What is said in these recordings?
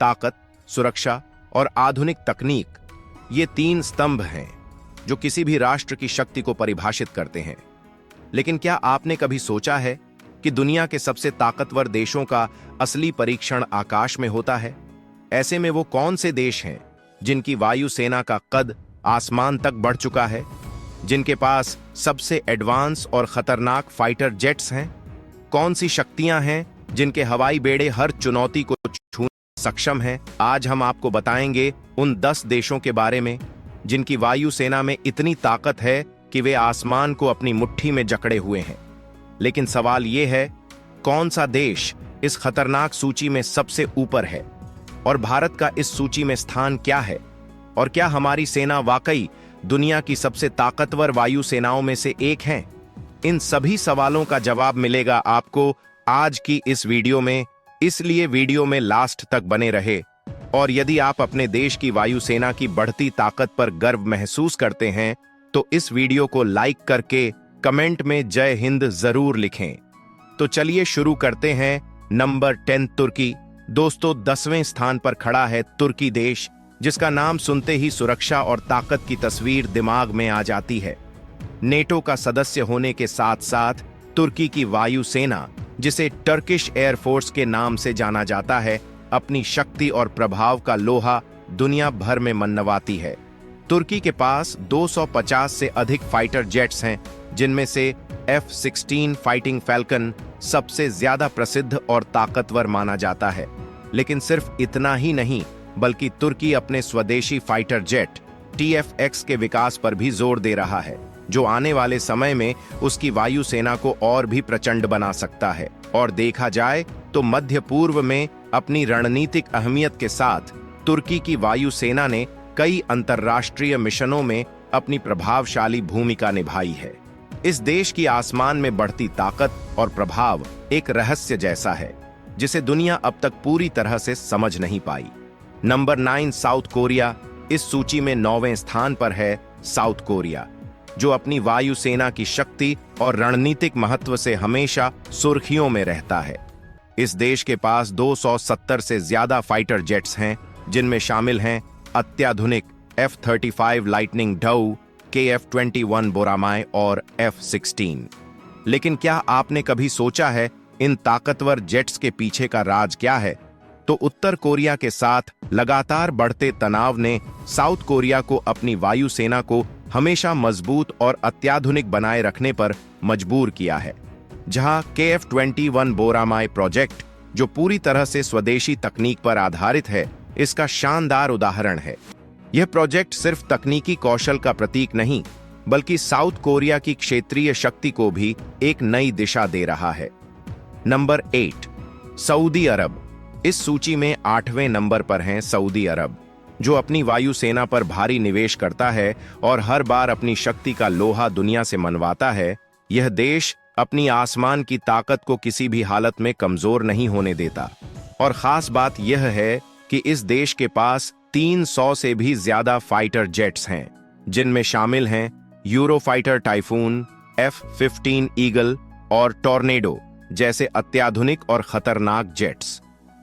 ताकत, सुरक्षा और आधुनिक तकनीक, ये तीन स्तंभ हैं जो किसी भी राष्ट्र की शक्ति को परिभाषित करते हैं। लेकिन क्या आपने कभी सोचा है कि दुनिया के सबसे ताकतवर देशों का असली परीक्षण आकाश में होता है? ऐसे में वो कौन से देश हैं जिनकी वायुसेना का कद आसमान तक बढ़ चुका है, जिनके पास सबसे एडवांस और खतरनाक फाइटर जेट्स हैं? कौन सी शक्तियां हैं जिनके हवाई बेड़े हर चुनौती को छूने सक्षम हैं? आज हम आपको बताएंगे उन 10 देशों के बारे में जिनकी वायुसेना में इतनी ताकत है कि वे आसमान को अपनी मुट्ठी में जकड़े हुए हैं। लेकिन सवाल यह है, कौन सा देश इस खतरनाक सूची में सबसे ऊपर है और भारत का इस सूची में स्थान क्या है? और क्या हमारी सेना वाकई दुनिया की सबसे ताकतवर वायुसेनाओं में से एक है? इन सभी सवालों का जवाब मिलेगा आपको आज की इस वीडियो में, इसलिए वीडियो में लास्ट तक बने रहे। और यदि आप अपने देश की वायुसेना की बढ़ती ताकत पर गर्व महसूस करते हैं तो इस वीडियो को लाइक करके कमेंट में जय हिंद जरूर लिखें। तो चलिए शुरू करते हैं। नंबर 10 तुर्की। दोस्तों, 10वें स्थान पर खड़ा है तुर्की देश, जिसका नाम सुनते ही सुरक्षा और ताकत की तस्वीर दिमाग में आ जाती है। नेटो का सदस्य होने के साथ साथ तुर्की की वायुसेना, जिसे टर्किश एयरफोर्स के नाम से जाना जाता है, अपनी शक्ति और प्रभाव का लोहा दुनिया भर में मनवाती है। तुर्की के पास 250 से अधिक फाइटर जेट्स हैं, जिनमें से F-16 फाइटिंग फैल्कन सबसे ज्यादा प्रसिद्ध और ताकतवर माना जाता है। लेकिन सिर्फ इतना ही नहीं, बल्कि तुर्की अपने स्वदेशी फाइटर जेट TFX के विकास पर भी जोर दे रहा है, जो आने वाले समय में उसकी वायुसेना को और भी प्रचंड बना सकता है। और देखा जाए तो मध्य पूर्व में अपनी रणनीतिक अहमियत के साथ तुर्की की वायुसेना ने कई अंतर्राष्ट्रीय मिशनों में अपनी प्रभावशाली भूमिका निभाई है। इस देश की आसमान में बढ़ती ताकत और प्रभाव एक रहस्य जैसा है, जिसे दुनिया अब तक पूरी तरह से समझ नहीं पाई। Number 9 south Korea. इस सूची में 9वें स्थान पर है साउथ कोरिया, जो अपनी वायुसेना की शक्ति और रणनीतिक महत्व से हमेशा सुर्खियों में रहता है। इस देश के पास 270 से ज्यादा फाइटर जेट्स हैं, जिनमें शामिल हैं अत्याधुनिक F-35 लाइटनिंग डऊ, KF-21 बोरामाय और F-16। लेकिन क्या आपने कभी सोचा है इन ताकतवर जेट्स के पीछे का राज क्या है? तो उत्तर कोरिया के साथ लगातार बढ़ते तनाव ने साउथ कोरिया को अपनी वायुसेना को हमेशा मजबूत और अत्याधुनिक बनाए रखने पर मजबूर किया है। जहां KF-21 बोरामाय प्रोजेक्ट, जो पूरी तरह से स्वदेशी तकनीक पर आधारित है, इसका शानदार उदाहरण है। यह प्रोजेक्ट सिर्फ तकनीकी कौशल का प्रतीक नहीं, बल्कि साउथ कोरिया की क्षेत्रीय शक्ति को भी एक नई दिशा दे रहा है। नंबर 8 सऊदी अरब। इस सूची में 8वें नंबर पर हैं सऊदी अरब, जो अपनी वायुसेना पर भारी निवेश करता है और हर बार अपनी शक्ति का लोहा दुनिया से मनवाता है। यह देश अपनी आसमान की ताकत को किसी भी हालत में कमजोर नहीं होने देता। और खास बात यह है कि इस देश के पास 300 से भी ज्यादा फाइटर जेट्स हैं, जिनमें शामिल हैं यूरोफाइटर टाइफून, F-15 ईगल और टॉर्नेडो जैसे अत्याधुनिक और खतरनाक जेट्स।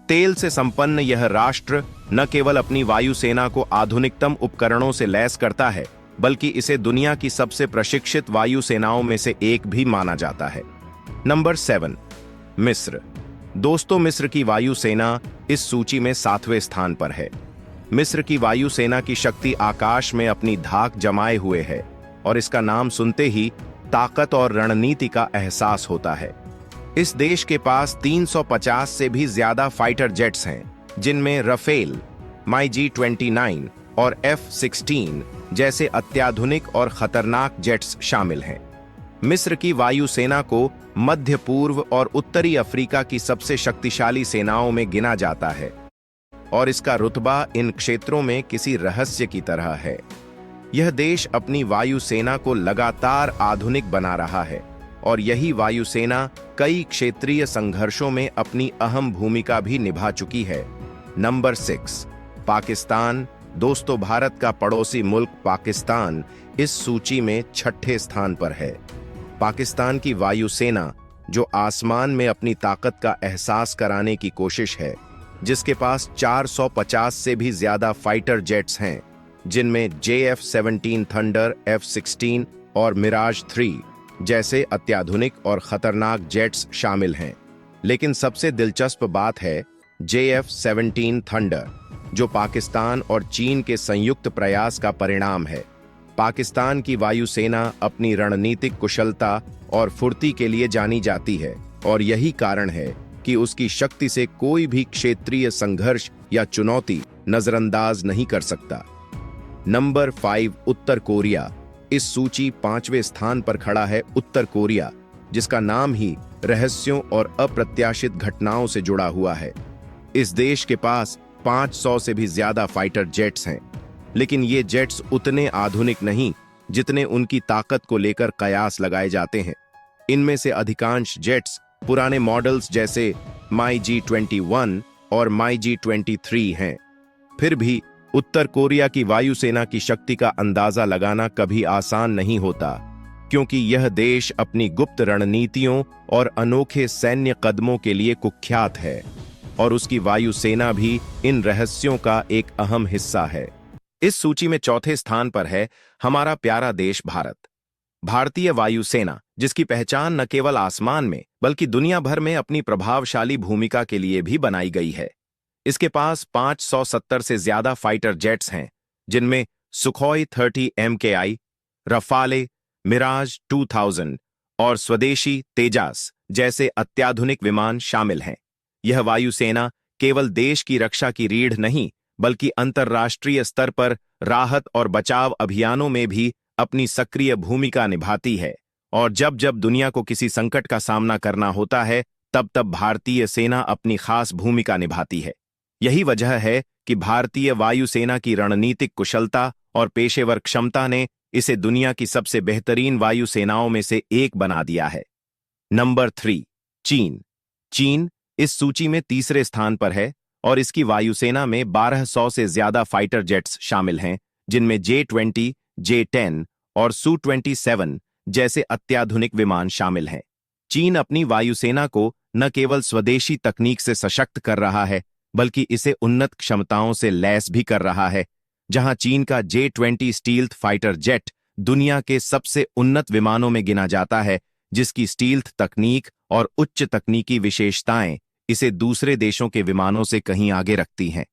तेल से संपन्न यह राष्ट्र न केवल अपनी वायुसेना को आधुनिकतम उपकरणों से लैस करता है, बल्कि इसे दुनिया की सबसे प्रशिक्षित वायुसेनाओं में से एक भी माना जाता है। नंबर 7 मिस्र। दोस्तों, मिस्र की वायुसेना इस सूची में 7वें स्थान पर है। मिस्र की वायुसेना की शक्ति आकाश में अपनी धाक जमाए हुए है और इसका नाम सुनते ही ताकत और रणनीति का एहसास होता है। इस देश के पास 350 से भी ज्यादा फाइटर जेट्स हैं, जिनमें रफेल, MiG-29 और F-16 जैसे अत्याधुनिक और खतरनाक जेट्स शामिल हैं। मिस्र की वायुसेना को मध्य पूर्व और उत्तरी अफ्रीका की सबसे शक्तिशाली सेनाओं में गिना जाता है और इसका रुतबा इन क्षेत्रों में किसी रहस्य की तरह है। यह देश अपनी वायुसेना को लगातार आधुनिक बना रहा है और यही वायुसेना कई क्षेत्रीय संघर्षों में अपनी अहम भूमिका भी निभा चुकी है। नंबर 6 पाकिस्तान। दोस्तों, भारत का पड़ोसी मुल्क पाकिस्तान इस सूची में 6ठे स्थान पर है। पाकिस्तान की वायुसेना, जो आसमान में अपनी ताकत का एहसास कराने की कोशिश है, जिसके पास 450 से भी ज्यादा फाइटर जेट्स हैं, जिनमें JF-17 थंडर, F-16 और मिराज 3 जैसे अत्याधुनिक और खतरनाक जेट्स शामिल हैं। लेकिन सबसे दिलचस्प बात है JF-17 थंडर, जो पाकिस्तान और चीन के संयुक्त प्रयास का परिणाम है। पाकिस्तान की वायुसेना अपनी रणनीतिक कुशलता और फुर्ती के लिए जानी जाती है, और यही कारण है कि उसकी शक्ति से कोई भी क्षेत्रीय संघर्ष या चुनौती नजरअंदाज नहीं कर सकता। नंबर 5, उत्तर कोरिया। इस सूची 5वें स्थान पर खड़ा है उत्तर कोरिया, जिसका नाम ही रहस्यों और अप्रत्याशित घटनाओं से जुड़ा हुआ है। इस देश के पास 500 से भी ज्यादा फाइटर जेट्स हैं, लेकिन ये जेट्स उतने आधुनिक नहीं जितने उनकी ताकत को लेकर कयास लगाए जाते हैं। इनमें से अधिकांश जेट्स पुराने मॉडल्स जैसे MiG-21 और MiG-23 हैं। फिर भी उत्तर कोरिया की वायुसेना की शक्ति का अंदाजा लगाना कभी आसान नहीं होता, क्योंकि यह देश अपनी गुप्त रणनीतियों और अनोखे सैन्य कदमों के लिए कुख्यात है, और उसकी वायुसेना भी इन रहस्यों का एक अहम हिस्सा है। इस सूची में चौथे स्थान पर है हमारा प्यारा देश भारत। भारतीय वायुसेना, जिसकी पहचान न केवल आसमान में बल्कि दुनिया भर में अपनी प्रभावशाली भूमिका के लिए भी बनाई गई है। इसके पास 570 से ज्यादा फाइटर जेट्स हैं, जिनमें सुखोई 30 MKI, रफाले, मिराज 2000 और स्वदेशी तेजास जैसे अत्याधुनिक विमान शामिल हैं। यह वायुसेना केवल देश की रक्षा की रीढ़ नहीं, बल्कि अंतर्राष्ट्रीय स्तर पर राहत और बचाव अभियानों में भी अपनी सक्रिय भूमिका निभाती है। और जब जब दुनिया को किसी संकट का सामना करना होता है, तब तब भारतीय सेना अपनी खास भूमिका निभाती है। यही वजह है कि भारतीय वायुसेना की रणनीतिक कुशलता और पेशेवर क्षमता ने इसे दुनिया की सबसे बेहतरीन वायुसेनाओं में से एक बना दिया है। नंबर 3, चीन। चीन इस सूची में तीसरे स्थान पर है, और इसकी वायुसेना में 1200 से ज्यादा फाइटर जेट्स शामिल हैं, जिनमें J-20, J-10 और Su-27 जैसे अत्याधुनिक विमान शामिल हैं। चीन अपनी वायुसेना को न केवल स्वदेशी तकनीक से सशक्त कर रहा है, बल्कि इसे उन्नत क्षमताओं से लैस भी कर रहा है। जहां चीन का J-20 स्टील्थ फाइटर जेट दुनिया के सबसे उन्नत विमानों में गिना जाता है, जिसकी स्टील्थ तकनीक और उच्च तकनीकी विशेषताएं इसे दूसरे देशों के विमानों से कहीं आगे रखती हैं।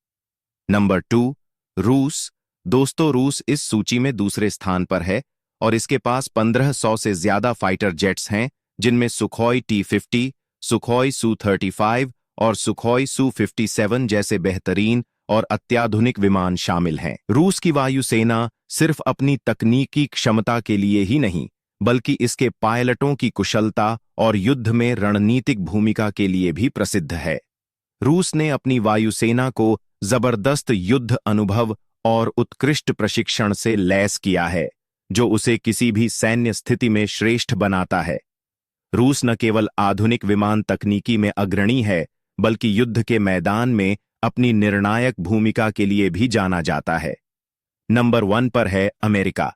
नंबर 2, रूस। दोस्तों, रूस इस सूची में दूसरे स्थान पर है, और इसके पास 1500 से ज्यादा फाइटर जेट्स हैं, जिनमें सुखोई T-50, सुखोई Su-35 और सुखोई Su-57 जैसे बेहतरीन और अत्याधुनिक विमान शामिल हैं। रूस की वायुसेना सिर्फ अपनी तकनीकी क्षमता के लिए ही नहीं, बल्कि इसके पायलटों की कुशलता और युद्ध में रणनीतिक भूमिका के लिए भी प्रसिद्ध है। रूस ने अपनी वायुसेना को जबरदस्त युद्ध अनुभव और उत्कृष्ट प्रशिक्षण से लैस किया है, जो उसे किसी भी सैन्य स्थिति में श्रेष्ठ बनाता है। रूस न केवल आधुनिक विमान तकनीकी में अग्रणी है, बल्कि युद्ध के मैदान में अपनी निर्णायक भूमिका के लिए भी जाना जाता है। नंबर 1 पर है अमेरिका।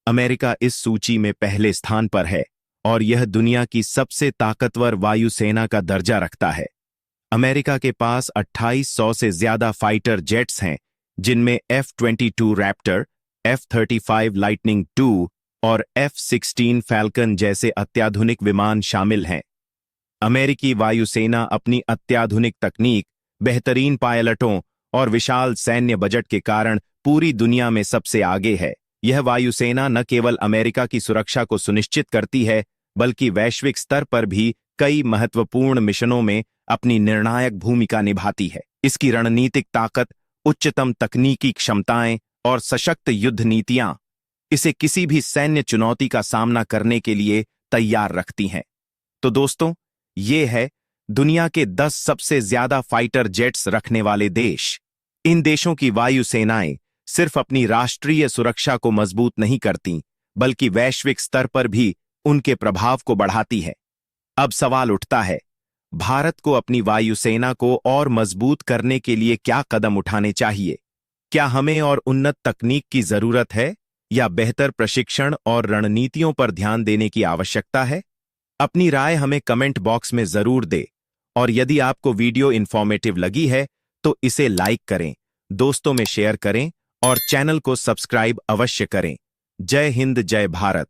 अमेरिका इस सूची में पहले स्थान पर है, और यह दुनिया की सबसे ताकतवर वायुसेना का दर्जा रखता है। अमेरिका के पास 2800 से ज्यादा फाइटर जेट्स हैं, जिनमें F-22 Raptor, F-35 lightning II और F-16 फैल्कन जैसे अत्याधुनिक विमान शामिल हैं। अमेरिकी वायुसेना अपनी अत्याधुनिक तकनीक, बेहतरीन पायलटों और विशाल सैन्य बजट के कारण पूरी दुनिया में सबसे आगे है। यह वायुसेना न केवल अमेरिका की सुरक्षा को सुनिश्चित करती है, बल्कि वैश्विक स्तर पर भी कई महत्वपूर्ण मिशनों में अपनी निर्णायक भूमिका निभाती है। इसकी रणनीतिक ताकत, उच्चतम तकनीकी क्षमताएं और सशक्त युद्ध नीतियां इसे किसी भी सैन्य चुनौती का सामना करने के लिए तैयार रखती हैं। तो दोस्तों, ये है दुनिया के 10 सबसे ज्यादा फाइटर जेट्स रखने वाले देश। इन देशों की वायुसेनाएं सिर्फ अपनी राष्ट्रीय सुरक्षा को मजबूत नहीं करती, बल्कि वैश्विक स्तर पर भी उनके प्रभाव को बढ़ाती है। अब सवाल उठता है, भारत को अपनी वायुसेना को और मजबूत करने के लिए क्या कदम उठाने चाहिए? क्या हमें और उन्नत तकनीक की जरूरत है, या बेहतर प्रशिक्षण और रणनीतियों पर ध्यान देने की आवश्यकता है? अपनी राय हमें कमेंट बॉक्स में जरूर दे, और यदि आपको वीडियो इंफॉर्मेटिव लगी है तो इसे लाइक करें, दोस्तों में शेयर करें और चैनल को सब्सक्राइब अवश्य करें। जय हिंद, जय भारत।